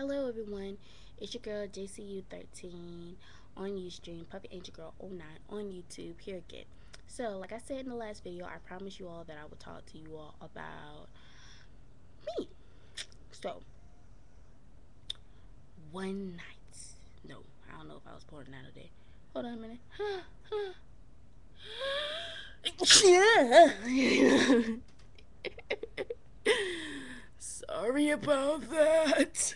Hello everyone, it's your girl JCU13 on Ustream, Puppy Angel Girl 09 on YouTube, here again. So, like I said in the last video, I promised you all that I would talk to you all about me. So, one night. No, I don't know if I was born that day. Hold on a minute. Sorry about that.